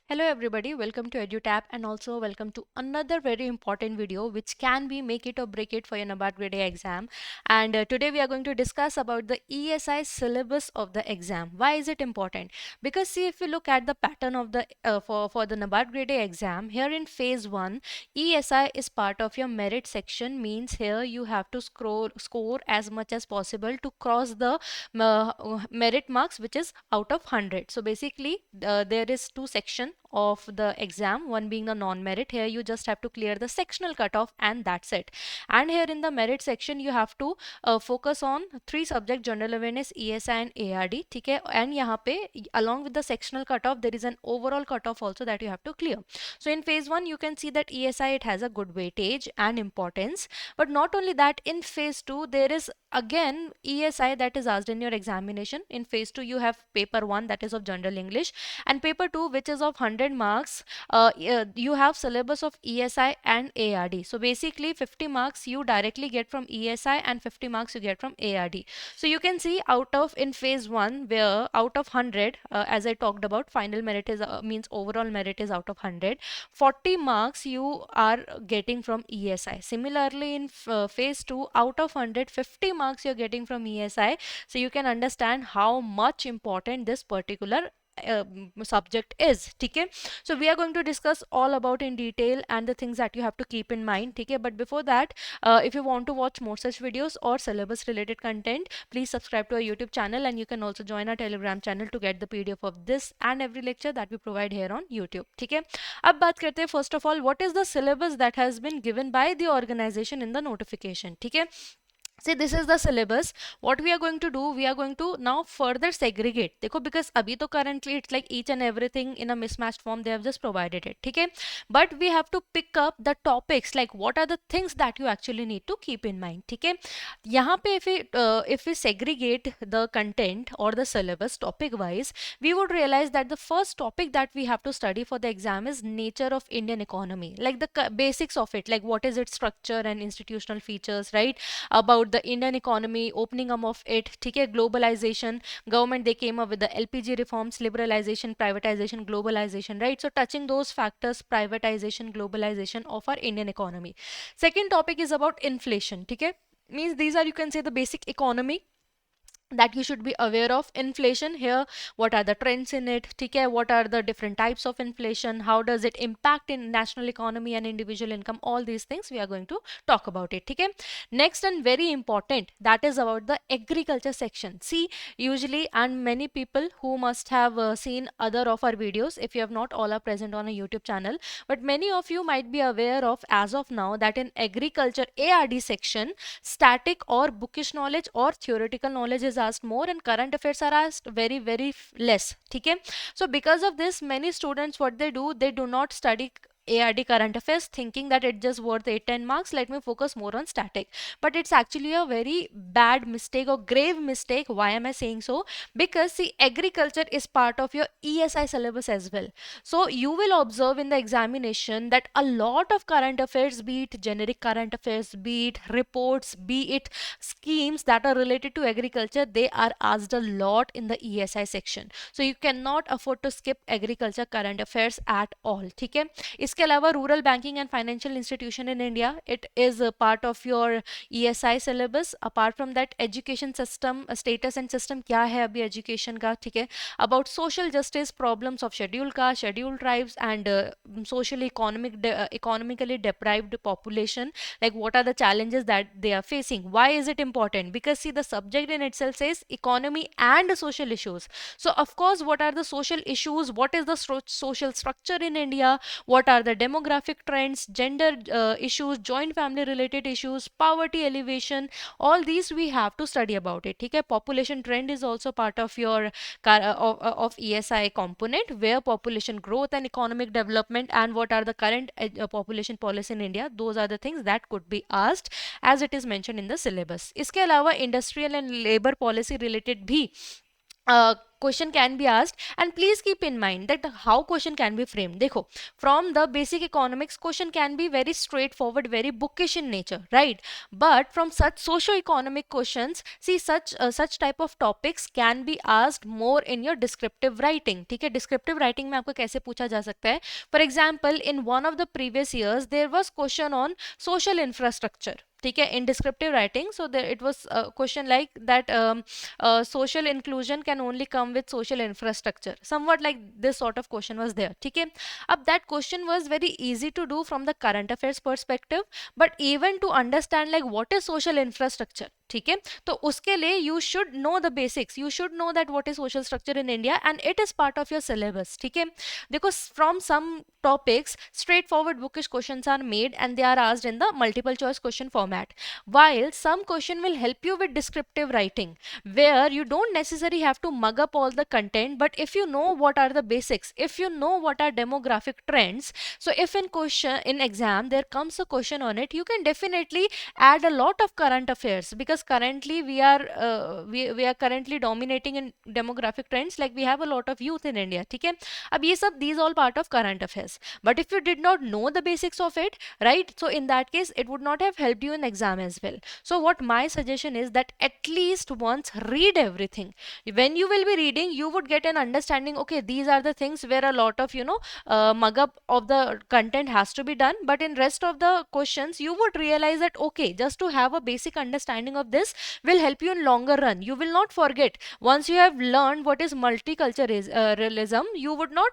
Hello everybody, welcome to EduTap and also welcome to another very important video which can be make it or break it for your NABARD grade A exam. And today we are going to discuss about the ESI syllabus of the exam. Why is it important? Because see, if you look at the pattern of the for the NABARD grade A exam, here in phase 1 ESI is part of your merit section, means here you have to score as much as possible to cross the merit marks which is out of 100. So basically there is two section of the exam, one being the non-merit. Here you just have to clear the sectional cutoff and that's it. And here in the merit section you have to focus on three subject, general awareness, ESI and ARD. ठीक है, and यहाँ पे along with the sectional cutoff there is an overall cutoff also that you have to clear. So in phase 1 you can see that ESI, it has a good weightage and importance, but not only that, in phase 2 there is again ESI that is asked in your examination. In phase 2 you have paper 1 that is of general English, and paper 2 which is of 100 marks. You have syllabus of ESI and ARD. So basically 50 marks you directly get from ESI and 50 marks you get from ARD. So you can see out of in phase 1 where out of 100, as I talked about, final merit is means overall merit is out of 100, 40 marks you are getting from ESI. Similarly in phase 2, out of 100, 50 marks you're getting from ESI. So you can understand how much important this particular subject is. ठीक है, so we are going to discuss all about in detail and the things that you have to keep in mind. ठीक है, but before that, if you want to watch more such videos or syllabus related content, please subscribe to our YouTube channel, and you can also join our Telegram channel to get the PDF of this and every lecture that we provide here on YouTube. ठीक है, अब बात करते हैं first of all what is the syllabus that has been given by the organization in the notification. ठीक है, see, this is the syllabus. What we are going to do, we are going to now further segregate. देखो, because अभी तो currently it's like each and everything in a mismatched form they have just provided it. ठीक है, but we have to pick up the topics, like what are the things that you actually need to keep in mind. ठीक है, यहाँ पे if we segregate the content or the syllabus topic wise, we would realize that the first topic that we have to study for the exam is nature of Indian economy, like the basics of it, like what is its structure and institutional features, right? About the Indian economy, opening up of it, ठीक है, globalization, government they came up with the LPG reforms, liberalization, privatization, globalization, right? So touching those factors, privatization, globalization of our Indian economy. Second topic is about inflation, ठीक है, means these are, you can say, the basic economy that you should be aware of. Inflation, here what are the trends in it, ठीक है, what are the different types of inflation, how does it impact in national economy and individual income, all these things we are going to talk about it. ठीक है, next and very important, that is about the agriculture section. See, usually, and many people who must have seen other of our videos, if you have not, all are present on a YouTube channel, but many of you might be aware of as of now that in agriculture ARD section, static or bookish knowledge or theoretical knowledge is asked more, and current affairs are asked very less. ठीक है, so because of this, many students, what they do, they do not study ARD current affairs thinking that it just worth 8-10 marks, let me focus more on static. But it's actually a very bad mistake or grave mistake. Why am I saying so? Because see, agriculture is part of your ESI syllabus as well. So you will observe in the examination that a lot of current affairs, be it generic current affairs, be it reports, be it schemes that are related to agriculture, they are asked a lot in the ESI section. So you cannot afford to skip agriculture current affairs at all. ठीक है, इसके अलावा rural banking and financial institution in India, it is part of your ESI syllabus. Apart from that, education system status and system क्या है अभी education का. ठीक है, about social justice, problems of schedule caste, schedule tribes and socially economically deprived population, like what are the challenges that they are facing. Why is it important? Because see, the subject in itself says economy and social issues. So of course, what are the social issues, what is the social structure in India, what are the demographic trends, gender issues, joint family related issues, poverty elevation, all these we have to study about it. ठीक है, population trend is also part of your of ESI component, where population growth and economic development and what are the current population policy in India, those are the things that could be asked as it is mentioned in the syllabus. इसके अलावा industrial and labor policy related भी question can be asked. And please keep in mind that how question can be framed. देखो, from the basic economics, question can be very straightforward, very bookish in nature, right? But from such socio-economic questions, see, such type of topics can be asked more in your descriptive writing. ठीक है, descriptive writing में आपको कैसे पूछा जा सकता है? For example, in one of the previous years there was question on social infrastructure. ठीक है, in descriptive writing, so there it was a question like that, social inclusion can only come with social infrastructure, somewhat like this sort of question was there. ठीक है, अब that question was very easy to do from the current affairs perspective, but even to understand like what is social infrastructure, ठीक है, तो उसके लिए you should know the basics, you should know that what is social structure in India, and it is part of your syllabus. ठीक है, देखो, from some topics straightforward bookish questions are made and they are asked in the multiple choice question format, while some question will help you with descriptive writing, where you don't necessarily have to mug up all the content, but if you know what are the basics, if you know what are demographic trends, so if in question in exam there comes a question on it, you can definitely add a lot of current affairs, because currently we are currently dominating in demographic trends, like we have a lot of youth in India. ठीक है, अब ये सब these all part of current affairs, but if you did not know the basics of it, right, so in that case it would not have helped you in exam as well. So what my suggestion is that at least once read everything. When you will be reading, you would get an understanding, okay, these are the things where a lot of mug up of the content has to be done, but in rest of the questions you would realize that okay, just to have a basic understanding of this will help you in longer run. You will not forget once you have learned what is multiculturalism, you would not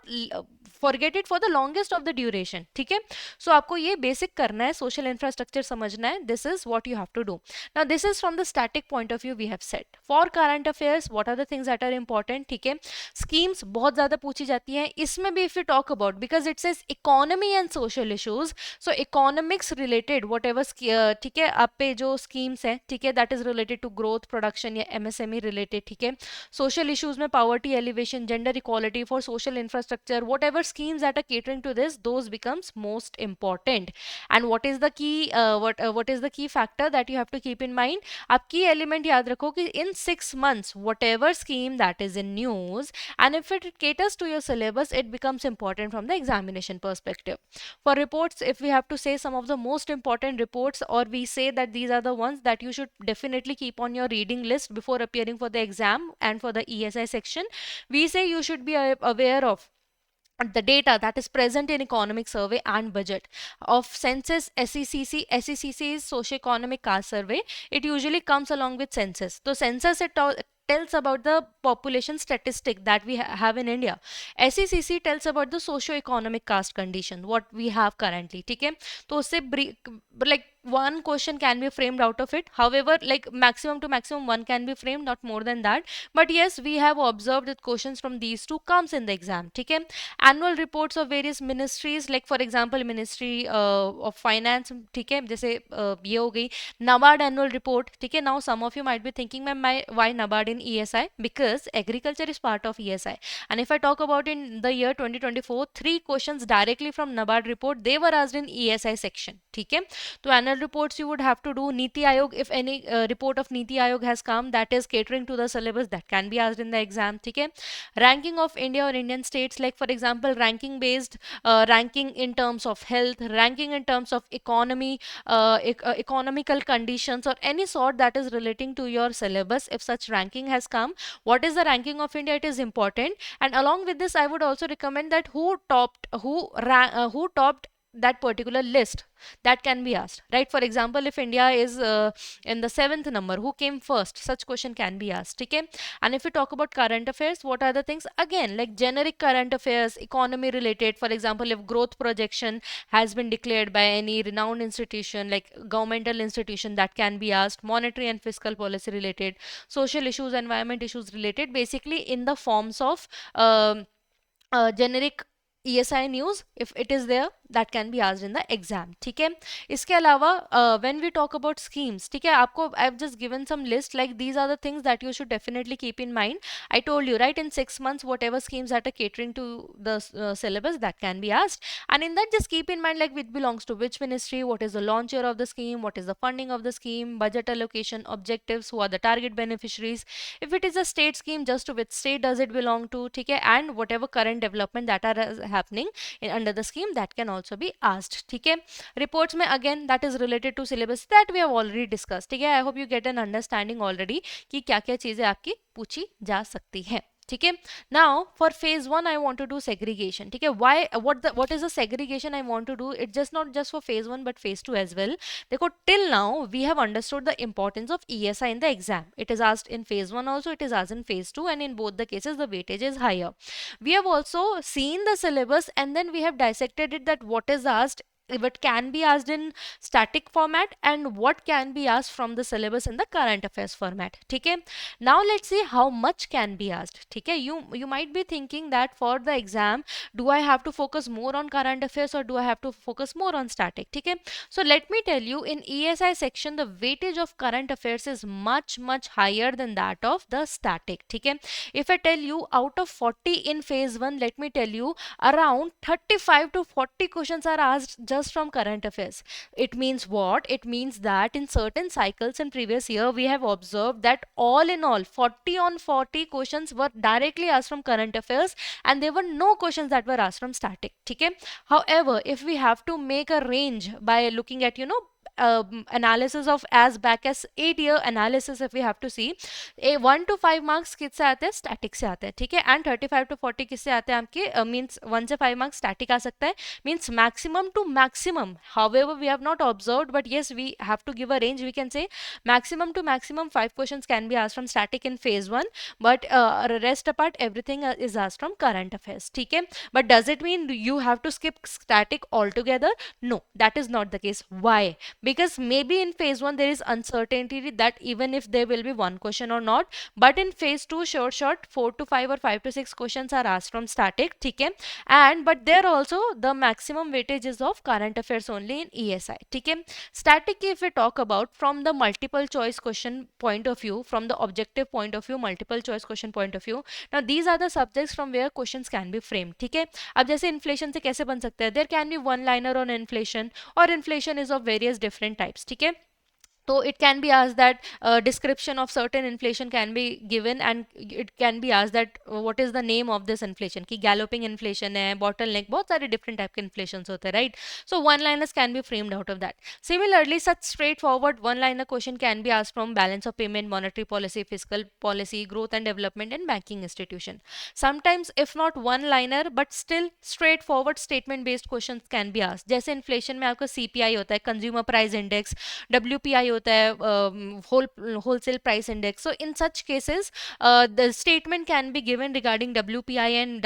forget it for the longest of the duration. ठीक है, so आपको ये basic करना है, social infrastructure समझना है, this is what you have to do. Now this is from the static point of view we have said. For current affairs, what are the things that are important? ठीक है, schemes बहुत ज़्यादा पूछी जाती हैं इसमें भी. if you talk about, because it says economy and social issues, so economics related whatever ठीक है, आप पे जो schemes है, ठीक है, that is related to growth, production या MSME related. ठीक है, social issues में poverty alleviation, gender equality, for social infrastructure, whatever schemes that are catering to this, those becomes most important. And what is the key what is the key factor that you have to keep in mind? आप key element याद रखो कि in 6 months whatever scheme that is in news, and if it caters to your syllabus, it becomes important from the examination perspective. For reports, if we have to say some of the most important reports, or we say that these are the ones that you should definitely keep on your reading list before appearing for the exam and for the ESI section, we say you should be aware of the data that is present in economic survey and budget of census. SECC is socio-economic caste survey. It usually comes along with census. So census it tells about the population statistic that we have in India. SECC tells about the socio-economic caste condition what we have currently. ठीक है, तो उससे like one question can be framed out of it. However, like maximum to maximum one can be framed, not more than that. But yes, we have observed that questions from these two comes in the exam. ठीक है, annual reports of various ministries, like for example ministry of finance. ठीक है, जैसे ये हो गई NABARD annual report. ठीक है, now some of you might be thinking, ma'am, why NABARD in ESI? Because agriculture is part of ESI. And if I talk about in the year 2024, 3 questions directly from NABARD report, they were asked in ESI section. ठीक है, तो annual reports you would have to do. Niti Aayog, if any report of Niti Aayog has come that is catering to the syllabus, that can be asked in the exam. ठीक है, ranking of India or Indian states, like for example ranking based, ranking in terms of health, ranking in terms of economy, economical conditions, or any sort that is relating to your syllabus. If such ranking has come, what is the ranking of India, it is important. And along with this, I would also recommend that who topped that particular list, that can be asked, right? For example, if India is in the 7th number, who came first, such question can be asked. Okay, and if we talk about current affairs, what are the things? Again, like generic current affairs, economy related. For example, if growth projection has been declared by any renowned institution, like governmental institution, that can be asked. Monetary and fiscal policy related, social issues, environment issues related, basically in the forms of generic ESI news. If it is there, that can be asked in the exam, ठीक है। इसके अलावा when we talk about schemes, ठीक है, आपको I have just given some list like these are the things that you should definitely keep in mind. I told you, right, in 6 months, whatever schemes that are catering to the syllabus that can be asked. And in that, just keep in mind like which belongs to which ministry, what is the launch year of the scheme, what is the funding of the scheme, budget allocation, objectives, who are the target beneficiaries. If it is a state scheme, just to which state does it belong to, okay, and whatever current development that are happening under the scheme, that can also be asked, okay. Reports में again that is related to syllabus that we have already discussed, ठीक है. I hope you get an understanding already कि क्या क्या चीजें आपकी पूछी जा सकती है, ठीक है. Now for phase one I want to do segregation, ठीक है. Why what is the segregation I want to do it, just not just for phase one but phase two as well. देखो, till now we have understood the importance of ESI in the exam. It is asked in phase 1 also, it is asked in phase 2, and in both the cases the weightage is higher. We have also seen the syllabus and then we have dissected it, that what is asked, what can be asked in static format and what can be asked from the syllabus in the current affairs format, ठीक है. Now let's see how much can be asked, ठीक है. You might be thinking that for the exam do I have to focus more on current affairs or do I have to focus more on static, ठीक है. So let me tell you, in ESI section the weightage of current affairs is much higher than that of the static, ठीक है. If I tell you out of 40 in phase 1, let me tell you around 35 to 40 questions are asked just from current affairs. It means what? It means that in certain cycles in previous year we have observed that all in all 40 on 40 questions were directly asked from current affairs and there were no questions that were asked from static, okay. However, if we have to make a range by looking at analysis of as back as 8-year analysis, if we have to see, 1 to 5 marks किससे आते हैं, static से आते हैं, ठीक है. And 35 to 40 किससे आते हैं आपके, मीन्स 1 से 5 marks स्टैटिक आ सकता है, means maximum to maximum. However, we have not observed, but yes, we have to give a range. We can say maximum to maximum 5 questions can be asked from static in phase 1, but rest apart everything is asked from current affairs, ठीक है. But does it mean you have to skip static altogether? No, that is not the case. Why? Because maybe in phase 1 there is uncertainty that even if there will be one question or not, but in phase 2 short 4 to 5 or 5 to 6 questions are asked from static, ठीक है. And but there also the maximum weightage is of current affairs only in ESI, ठीक है. Static, if we talk about from the multiple choice question point of view, from the objective point of view, multiple choice question point of view, now these are the subjects from where questions can be framed, ठीक है. अब जैसे inflation से कैसे बन सकता है, there can be one liner on inflation or inflation is of various different types, ठीक है. So it can be asked that description of certain inflation can be given and it can be asked that what is the name of this inflation, कि galloping inflation है, bottleneck, बहुत सारे different type के inflations होते हैं, right. So one liners can be framed out of that. Similarly, such straightforward one liner question can be asked from balance of payment, monetary policy, fiscal policy, growth and development and banking institution. Sometimes if not one liner but still straightforward statement based questions can be asked. जैसे inflation में आपका CPI होता है, consumer price index, WPI होता है, wholesale price index. So in such cases the statement can be given regarding WPI and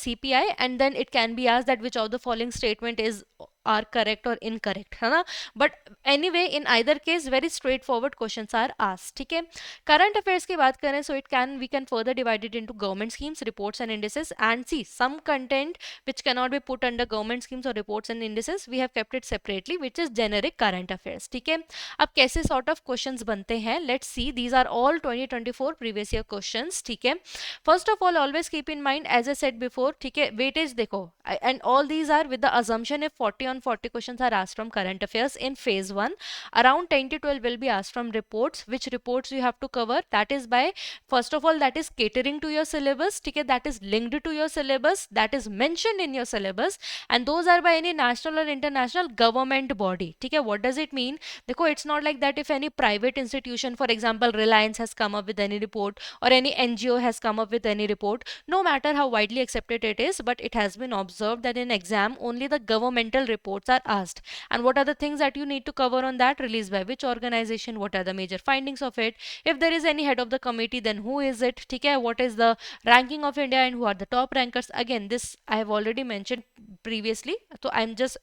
CPI, and then it can be asked that which of the following statement is are correct or incorrect, है ना. But anyway, in either case very straightforward questions are asked, ठीक है. Current affairs की बात करें, so we can further divide it into government schemes, reports and indices, and see some content which cannot be put under government schemes or reports and indices, we have kept it separately, which is generic current affairs, ठीक है. अब कैसे sort of questions बनते हैं, let's see. These are all 2024 previous year questions, ठीक है. First of all, always keep in mind, as I said before, ठीक है, weightage देखो, and all these are with the assumption if 40 on 40 questions are asked from current affairs in phase 1, around 10 to 12 will be asked from reports. Which reports you have to cover? That is by, first of all, that is catering to your syllabus, ठीक है, that is linked to your syllabus, that is mentioned in your syllabus, and those are by any national or international government body, ठीक है. What does it mean? देखो, it's not like that if any private institution, for example Reliance, has come up with any report or any NGO has come up with any report, no matter how widely accepted it is, but it has been observed that in exam only the governmental reports are asked. And what are the things that you need to cover on that? Released by which organization, what are the major findings of it, if there is any head of the committee then who is it, ठीक है, what is the ranking of India and who are the top rankers. Again, this I have already mentioned previously, so I'm just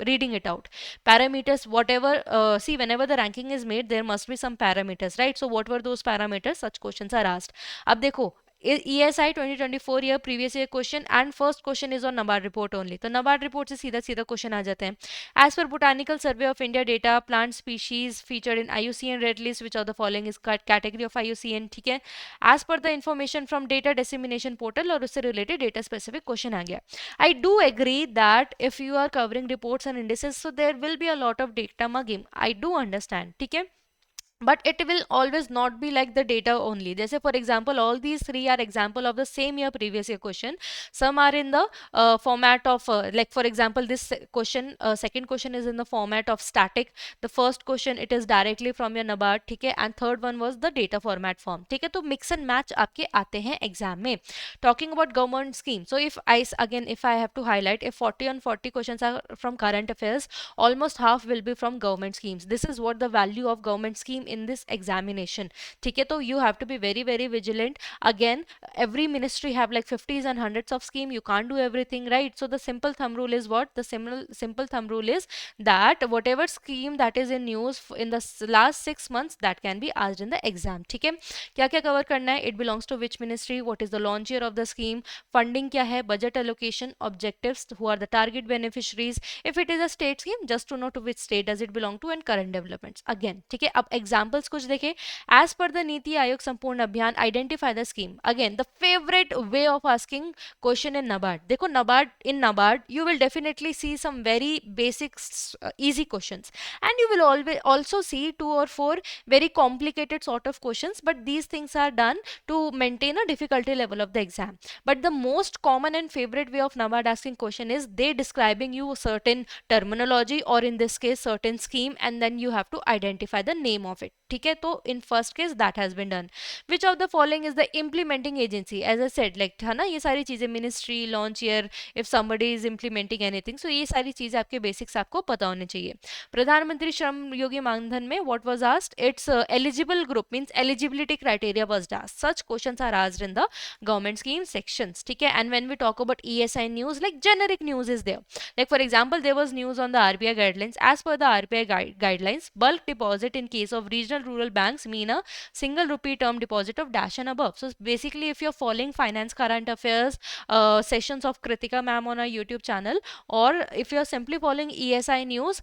reading it out. Parameters, whatever, see, whenever the ranking is made there must be some parameters, right. So what were those parameters? Such questions are asked. अब देखो, ESI 2024 year previous year question and first question is on NABARD report only. तो NABARD report से सीधा सीधा question आ जाते हैं. As per Botanical Survey of India data, plant species featured in IUCN red list, which of the following is category of IUCN, ठीक है. As per the information from data dissemination portal और उससे related data specific question आ गया. I do agree that if you are covering reports and indices, so there will be a lot of data mugging. I do understand, ठीक है. But it will always not be like the data only. Jैसे for example, all these three are example of the same year previous year question. Some are in the format of like for example, this question second question is in the format of static. The first question it is directly from your NABARD, ठीक है, and third one was the data format form, ठीक है. तो mix and match आपके आते हैं exam में. Talking about government scheme, so if I again if I have to highlight, if 40 on 40 questions are from current affairs, almost half will be from government schemes. This is what the value of government scheme in this examination, ठीक है. तो you have to be very very vigilant. Again, every ministry have like 50s and hundreds of scheme. You can't do everything, right? So the simple thumb rule is what? The simple thumb rule is that whatever scheme that is in news in the last 6 months, that can be asked in the exam, ठीक है. क्या क्या cover करना है? It belongs to which ministry? What is the launch year of the scheme? Funding क्या है? Budget allocation, objectives, who are the target beneficiaries? If it is a state scheme, just to know to which state does it belong to, and current developments. Again, ठीक है. अब examples कुछ देखें. As per the NITI Aayog संपूर्ण अभियान, identify the scheme. Again, the favorite way of asking question in NABARD. देखो NABARD, in NABARD you will definitely see some very basic easy questions, and you will always also see 2 or 4 very complicated sort of questions, but these things are done to maintain a difficulty level of the exam. But the most common and favorite way of NABARD asking question is they describing you a certain terminology, or in this case certain scheme, and then you have to identify the name of it, ठीक है. तो in first case that has been done. Which of the following is the implementing agency? As I said, like है ना, ये सारी चीजें ministry, launch year, if somebody is implementing anything, so ये सारी चीजें आपके basics आपको पता होने चाहिए. प्रधानमंत्री श्रम योगी मानधन में what was asked? Its eligible group means eligibility criteria was asked. Such questions are asked in the government scheme sections, ठीक है. And when we talk about ESI news, like generic news is there. Like for example, there was news on the RBI guidelines. As per the RBI guidelines, bulk deposit in case of regional rural banks mean a single rupee term deposit of dash and above. So basically, if you're following finance current affairs sessions of Kritika ma'am on our YouTube channel, or if you're simply following ESI news,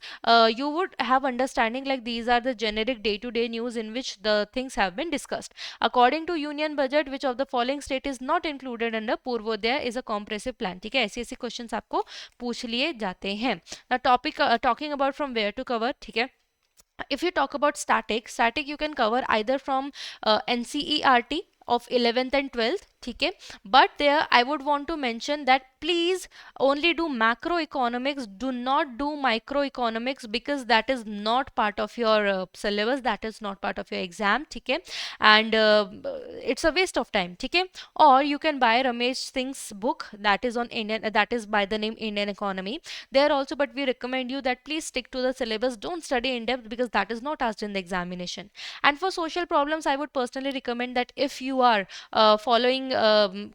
you would have understanding like these are the generic day-to-day news in which the things have been discussed. According to union budget, which of the following state is not included under Purvodaya is a comprehensive plan, ठीक है. ऐसे ऐसे questions आपको पूछ लिए जाते हैं. Now topic talking about from where to cover, ठीक है. If you talk about static you can cover either from NCERT of 11th and 12th, ठीक है. But there I would want to mention that please only do macroeconomics, do not do microeconomics, because that is not part of your syllabus, that is not part of your exam, ठीक है. And it's a waste of time, ठीक है. Or you can buy Ramesh Singh's book that is on Indian, that is by the name Indian Economy there also, but we recommend you that please stick to the syllabus, don't study in depth, because that is not asked in the examination. And for social problems, I would personally recommend that if you are following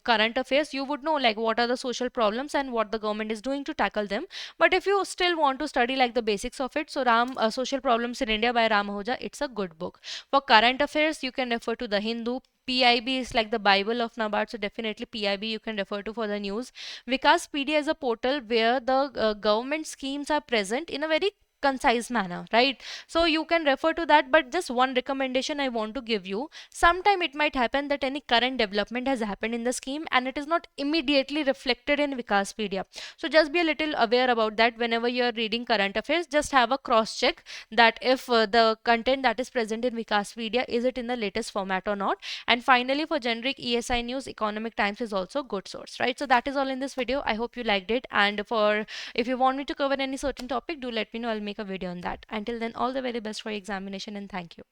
current affairs, you would know like what are the social problems and what the government is doing to tackle them. But if you still want to study like the basics of it, so Social Problems in India by Ram Ahuja, it's a good book. For current affairs, you can refer to the Hindu. PIB is like the Bible of NABARD, so definitely PIB you can refer to for the news. Vikaspedia is a portal where the government schemes are present in a very concise manner, right? So you can refer to that, but just one recommendation I want to give you. Sometime it might happen that any current development has happened in the scheme and it is not immediately reflected in Vikaspedia. So just be a little aware about that whenever you are reading current affairs. Just have a cross check that if the content that is present in Vikaspedia, is it in the latest format or not. And finally, for generic ESI news, Economic Times is also good source, right? So that is all in this video. I hope you liked it, and for if you want me to cover any certain topic, do let me know. I'll make a video on that. Until then, all the very best for your examination, and thank you.